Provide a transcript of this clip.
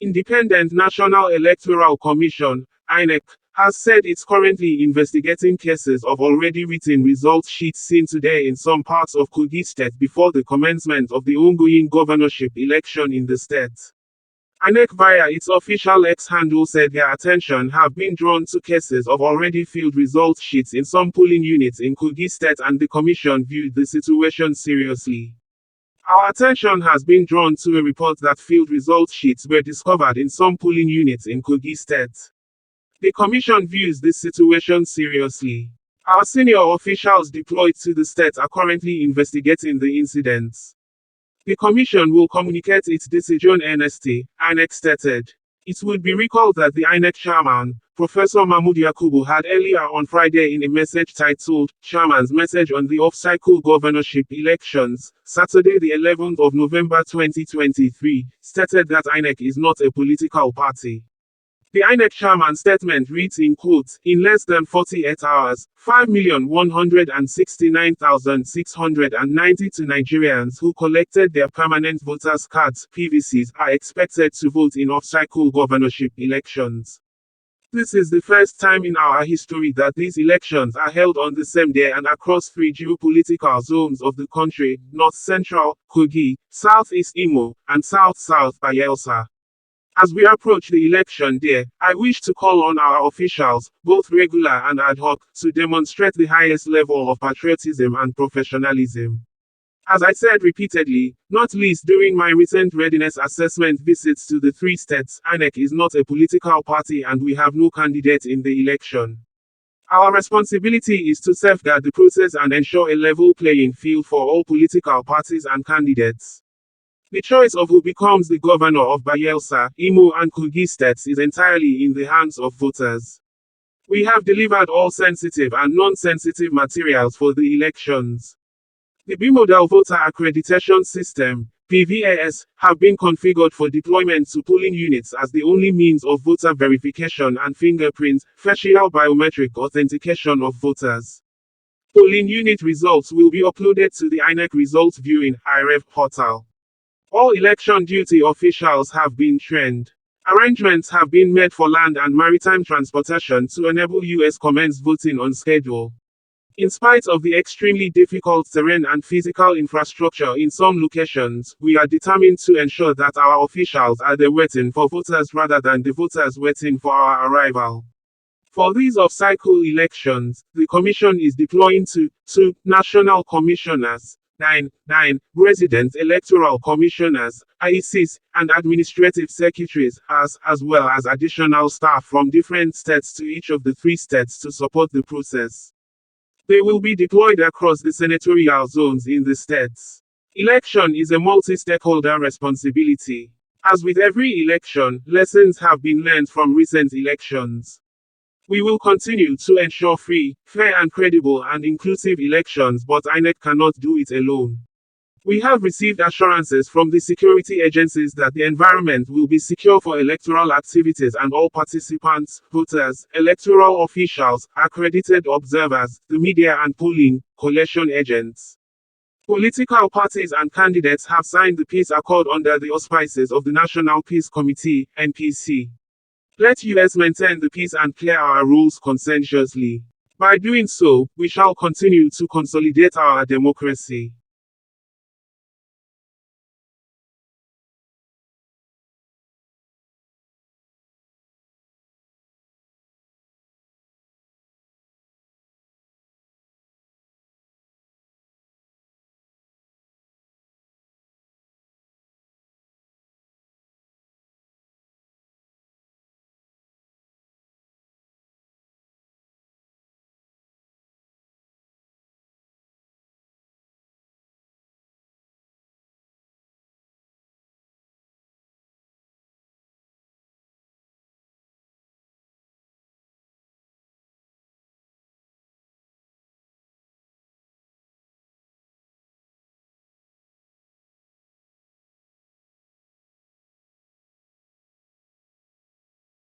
Independent National Electoral Commission (INEC) has said it's currently investigating cases of already written result sheets seen today in some parts of Kogi State before the commencement of the ongoing governorship election in the state. INEC via its official X handle said their attention have been drawn to cases of already filled result sheets in some polling units in Kogi State and the commission viewed the situation seriously. Our attention has been drawn to a report that filled result sheets were discovered in some polling units in Kogi State. The Commission views this situation seriously. Our senior officials deployed to the state are currently investigating the incidents. The Commission will communicate its decision earnestly, INEC stated. It would be recalled that the INEC chairman, Professor Mahmood Yakubu, had earlier on Friday in a message titled, Chairman's Message on the Off-Cycle Governorship Elections, Saturday the 11th of November 2023, stated that INEC is not a political party. The INEC chairman's statement reads in quotes, in less than 48 hours, 5,169,692 Nigerians who collected their permanent voters' cards (PVCs) are expected to vote in off-cycle governorship elections. This is the first time in our history that these elections are held on the same day and across three geopolitical zones of the country: North Central, Kogi, Southeast Imo, and South-South Bayelsa. As we approach the election day, I wish to call on our officials, both regular and ad hoc, to demonstrate the highest level of patriotism and professionalism. As I said repeatedly, not least during my recent readiness assessment visits to the three states, INEC is not a political party and we have no candidate in the election. Our responsibility is to safeguard the process and ensure a level playing field for all political parties and candidates. The choice of who becomes the governor of Bayelsa, Imo and Kogi states is entirely in the hands of voters. We have delivered all sensitive and non-sensitive materials for the elections. The bimodal voter accreditation system, PVAS, have been configured for deployment to polling units as the only means of voter verification and fingerprint, facial biometric authentication of voters. Polling unit results will be uploaded to the INEC Results Viewing (IREV) portal. All election duty officials have been trained. Arrangements have been made for land and maritime transportation to enable US commence voting on schedule. In spite of the extremely difficult terrain and physical infrastructure in some locations, we are determined to ensure that our officials are there waiting for voters rather than the voters waiting for our arrival. For these off-cycle elections, the Commission is deploying two national commissioners, 9 resident electoral commissioners, IECs, and administrative secretaries, as well as additional staff from different states to each of the three states to support the process. They will be deployed across the senatorial zones in the states. Election is a multi-stakeholder responsibility. As with every election, lessons have been learned from recent elections. We will continue to ensure free, fair and credible and inclusive elections, but INEC cannot do it alone. We have received assurances from the security agencies that the environment will be secure for electoral activities and all participants, voters, electoral officials, accredited observers, the media and polling, collation agents. Political parties and candidates have signed the peace accord under the auspices of the National Peace Committee, NPC. Let us maintain the peace and clear our rules conscientiously. By doing so, we shall continue to consolidate our democracy.